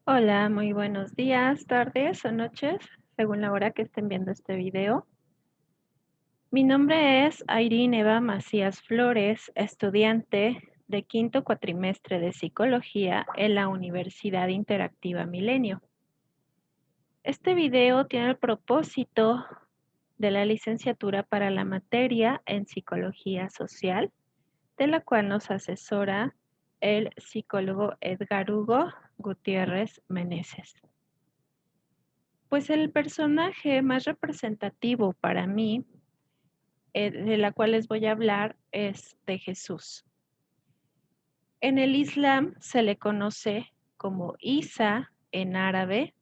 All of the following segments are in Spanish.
Hola, muy buenos días, tardes o noches, según la hora que estén viendo este video. Mi nombre es Irene Eva Macías Flores, estudiante de quinto cuatrimestre de Psicología en la Universidad Interactiva Milenio. Este video tiene el propósito de la licenciatura para la materia en Psicología Social, de la cual nos asesora el psicólogo Edgar Hugo Gutiérrez Meneses. Pues el personaje más representativo para mí, de la cual les voy a hablar, es de Jesús. En el Islam se le conoce como Isa en árabe,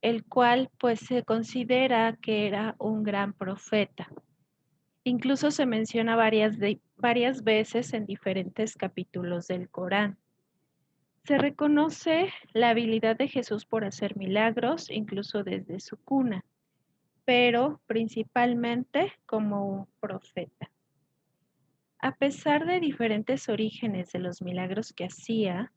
el cual pues se considera que era un gran profeta. Incluso se menciona varias veces en diferentes capítulos del Corán. Se reconoce la habilidad de Jesús por hacer milagros, incluso desde su cuna, pero principalmente como un profeta. A pesar de diferentes orígenes de los milagros que hacía,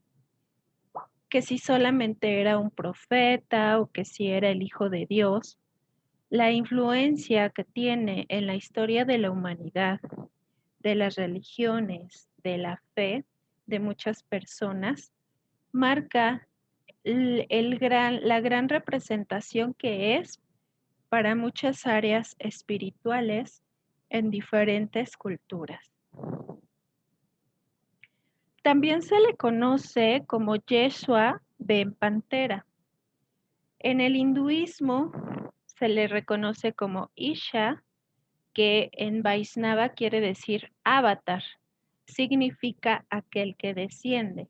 que si solamente era un profeta o que si era el Hijo de Dios, la influencia que tiene en la historia de la humanidad, de las religiones, de la fe de muchas personas, marca la gran representación que es para muchas áreas espirituales en diferentes culturas. También se le conoce como Yeshua Ben Pantera. En el hinduismo se le reconoce como Isha, que en Vaisnava quiere decir avatar, significa aquel que desciende.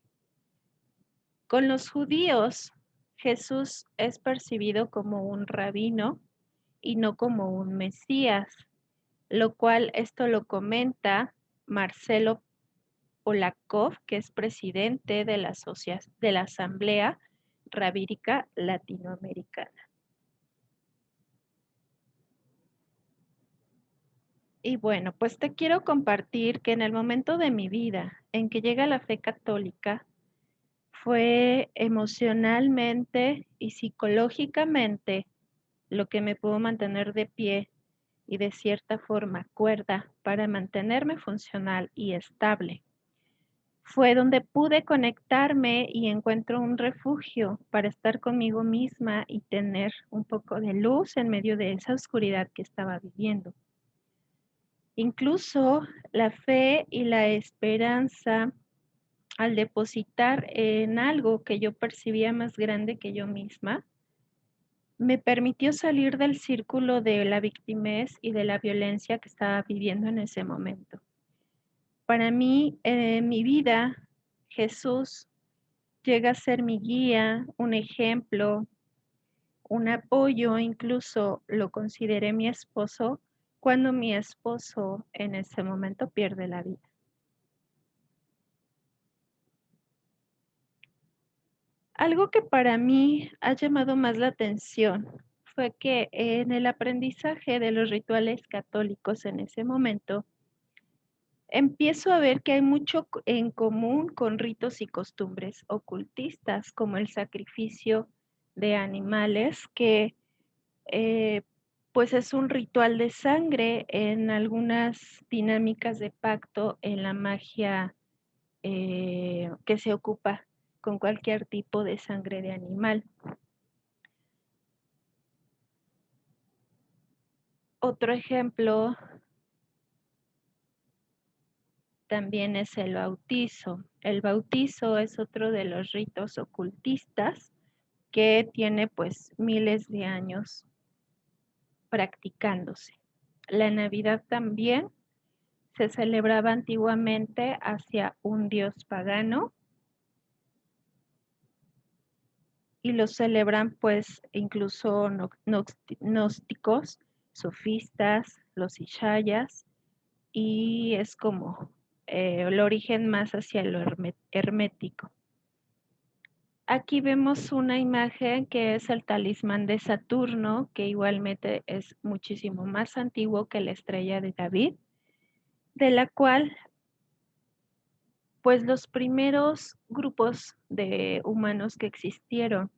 Con los judíos, Jesús es percibido como un rabino y no como un mesías, lo cual esto lo comenta Marcelo Polakov, que es presidente de de la Asamblea Rabínica Latinoamericana. Y bueno, pues te quiero compartir que en el momento de mi vida en que llega la fe católica, fue emocionalmente y psicológicamente lo que me pudo mantener de pie y de cierta forma cuerda para mantenerme funcional y estable. Fue donde pude conectarme y encuentro un refugio para estar conmigo misma y tener un poco de luz en medio de esa oscuridad que estaba viviendo. Incluso la fe y la esperanza, al depositar en algo que yo percibía más grande que yo misma, me permitió salir del círculo de la victimez y de la violencia que estaba viviendo en ese momento. Para mí, en mi vida, Jesús llega a ser mi guía, un ejemplo, un apoyo, incluso lo consideré mi esposo cuando mi esposo en ese momento pierde la vida. Algo que para mí ha llamado más la atención fue que en el aprendizaje de los rituales católicos en ese momento, empiezo a ver que hay mucho en común con ritos y costumbres ocultistas, como el sacrificio de animales, que eh, pues es un ritual de sangre en algunas dinámicas de pacto en la magia que se ocupa con cualquier tipo de sangre de animal. Otro ejemplo también es el bautizo. El bautizo es otro de los ritos ocultistas que tiene pues miles de años practicándose. La Navidad también se celebraba antiguamente hacia un dios pagano y lo celebran pues incluso gnósticos, sofistas, los ishayas, y es como el origen más hacia lo hermético. Aquí vemos una imagen que es el talismán de Saturno, que igualmente es muchísimo más antiguo que la estrella de David, de la cual Pues los primeros grupos de humanos que existieron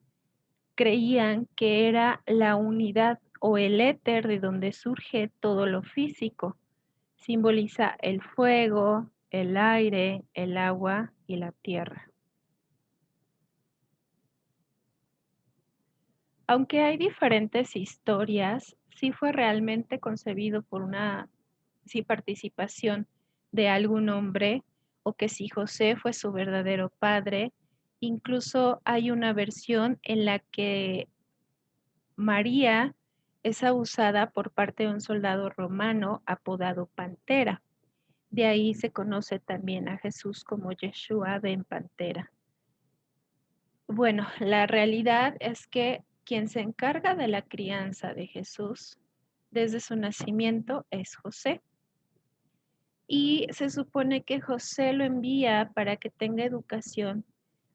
creían que era la unidad o el éter de donde surge todo lo físico. Simboliza el fuego, el aire, el agua y la tierra. Aunque hay diferentes historias, sí fue realmente concebido por una participación de algún hombre o que si José fue su verdadero padre. Incluso hay una versión en la que María es abusada por parte de un soldado romano apodado Pantera. De ahí se conoce también a Jesús como Yeshua ben Pantera. Bueno, la realidad es que quien se encarga de la crianza de Jesús desde su nacimiento es José. Y se supone que José lo envía para que tenga educación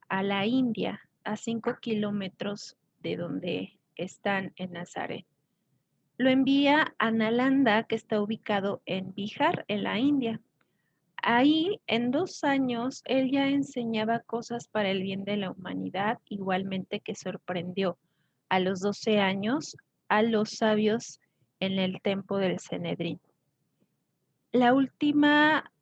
a la India, a 5 kilómetros de donde están en Nazaret. Lo envía a Nalanda, que está ubicado en Bihar, en la India. Ahí, en 2 años, él ya enseñaba cosas para el bien de la humanidad, igualmente que sorprendió a los 12 años a los sabios en el templo del Sanedrín. La última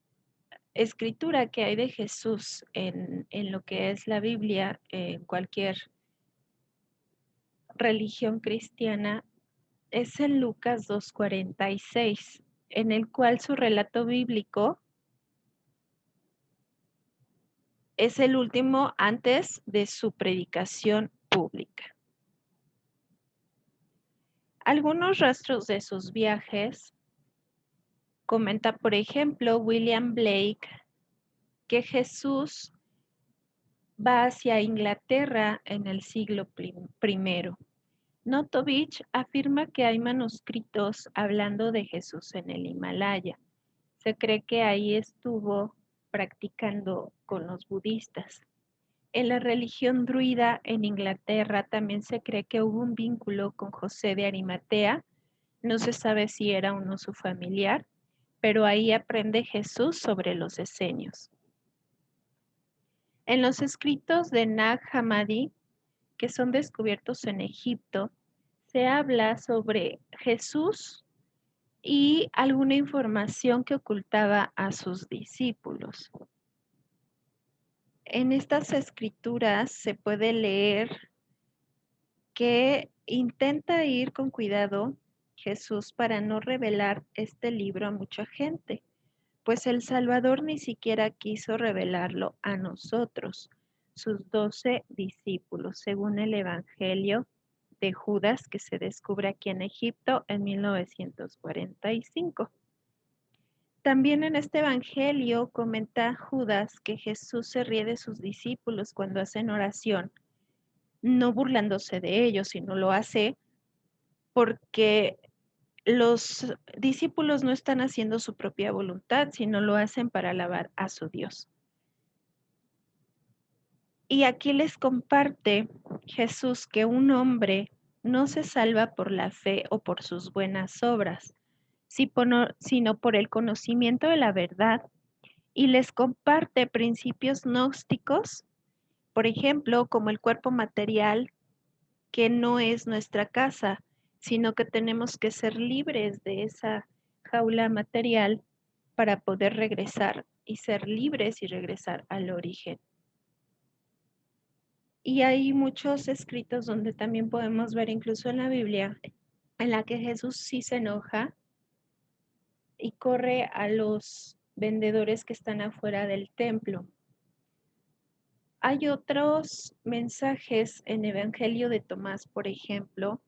escritura que hay de Jesús en lo que es la Biblia, en cualquier religión cristiana, es en Lucas 2:46, en el cual su relato bíblico es el último antes de su predicación pública. Algunos rastros de sus viajes comenta, por ejemplo, William Blake, que Jesús va hacia Inglaterra en el siglo I. Notovich afirma que hay manuscritos hablando de Jesús en el Himalaya. Se cree que ahí estuvo practicando con los budistas. En la religión druida en Inglaterra también se cree que hubo un vínculo con José de Arimatea. No se sabe si era o no su familiar, pero ahí aprende Jesús sobre los esenios. En los escritos de Nag Hammadi, que son descubiertos en Egipto, se habla sobre Jesús y alguna información que ocultaba a sus discípulos. En estas escrituras se puede leer que intenta ir con cuidado Jesús para no revelar este libro a mucha gente, pues el Salvador ni siquiera quiso revelarlo a nosotros, sus 12 discípulos, según el Evangelio de Judas que se descubre aquí en Egipto en 1945. También en este Evangelio comenta Judas que Jesús se ríe de sus discípulos cuando hacen oración, no burlándose de ellos, sino lo hace porque los discípulos no están haciendo su propia voluntad, sino lo hacen para alabar a su Dios. Y aquí les comparte Jesús que un hombre no se salva por la fe o por sus buenas obras, sino por el conocimiento de la verdad, y les comparte principios gnósticos, por ejemplo, como el cuerpo material, que no es nuestra casa, sino que tenemos que ser libres de esa jaula material para poder regresar y ser libres y regresar al origen. Y hay muchos escritos donde también podemos ver, incluso en la Biblia, en la que Jesús sí se enoja y corre a los vendedores que están afuera del templo. Hay otros mensajes en Evangelio de Tomás, por ejemplo,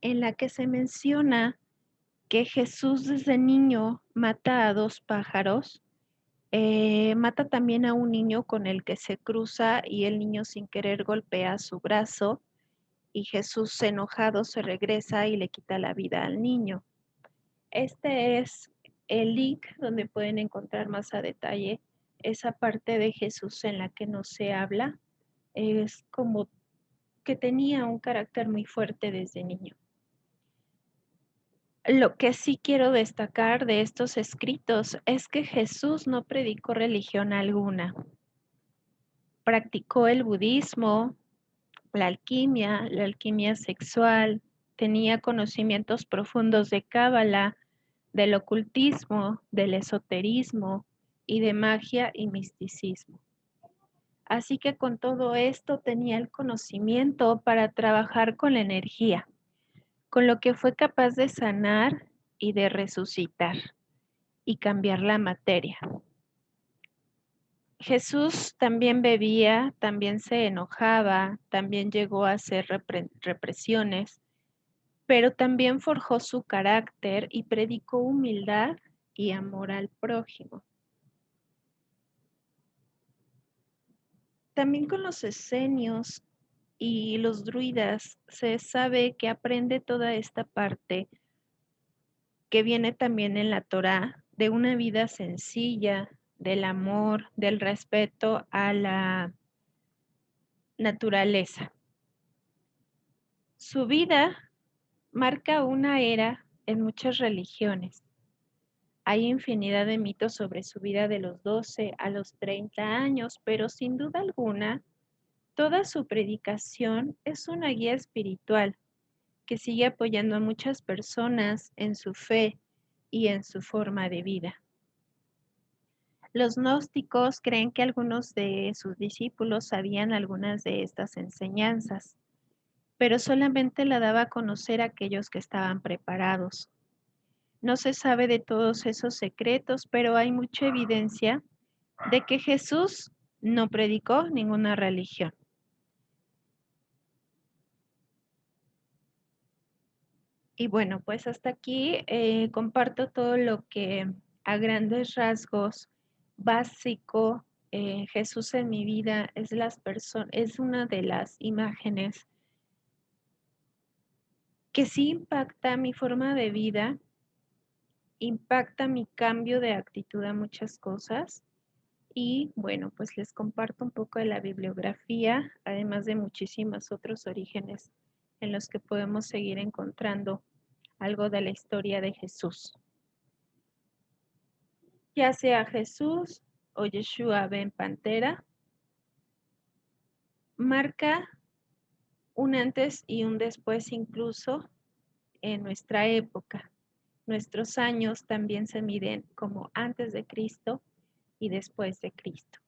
en la que se menciona que Jesús desde niño mata a 2 pájaros, mata también a un niño con el que se cruza y el niño sin querer golpea su brazo y Jesús enojado se regresa y le quita la vida al niño. Este es el link donde pueden encontrar más a detalle esa parte de Jesús en la que no se habla. Es como que tenía un carácter muy fuerte desde niño. Lo que sí quiero destacar de estos escritos es que Jesús no predicó religión alguna. Practicó el budismo, la alquimia sexual, tenía conocimientos profundos de cábala, del ocultismo, del esoterismo y de magia y misticismo. Así que con todo esto tenía el conocimiento para trabajar con la energía, con lo que fue capaz de sanar y de resucitar y cambiar la materia. Jesús también bebía, también se enojaba, también llegó a hacer represiones, pero también forjó su carácter y predicó humildad y amor al prójimo. También con los esenios y los druidas se sabe que aprende toda esta parte que viene también en la Torá de una vida sencilla, del amor, del respeto a la naturaleza. Su vida marca una era en muchas religiones. Hay infinidad de mitos sobre su vida de los 12 a los 30 años, pero sin duda alguna, toda su predicación es una guía espiritual que sigue apoyando a muchas personas en su fe y en su forma de vida. Los gnósticos creen que algunos de sus discípulos sabían algunas de estas enseñanzas, pero solamente la daba a conocer a aquellos que estaban preparados. No se sabe de todos esos secretos, pero hay mucha evidencia de que Jesús no predicó ninguna religión. Y bueno, pues hasta aquí comparto todo lo que a grandes rasgos básico Jesús en mi vida es una de las imágenes que sí impacta mi forma de vida, impacta mi cambio de actitud a muchas cosas. Y bueno, pues les comparto un poco de la bibliografía, además de muchísimos otros orígenes en los que podemos seguir encontrando algo de la historia de Jesús. Ya sea Jesús o Yeshua ben Pantera, marca un antes y un después incluso en nuestra época. Nuestros años también se miden como antes de Cristo y después de Cristo.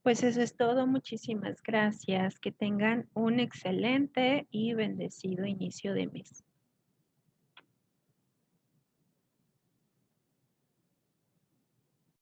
Pues eso es todo. Muchísimas gracias. Que tengan un excelente y bendecido inicio de mes.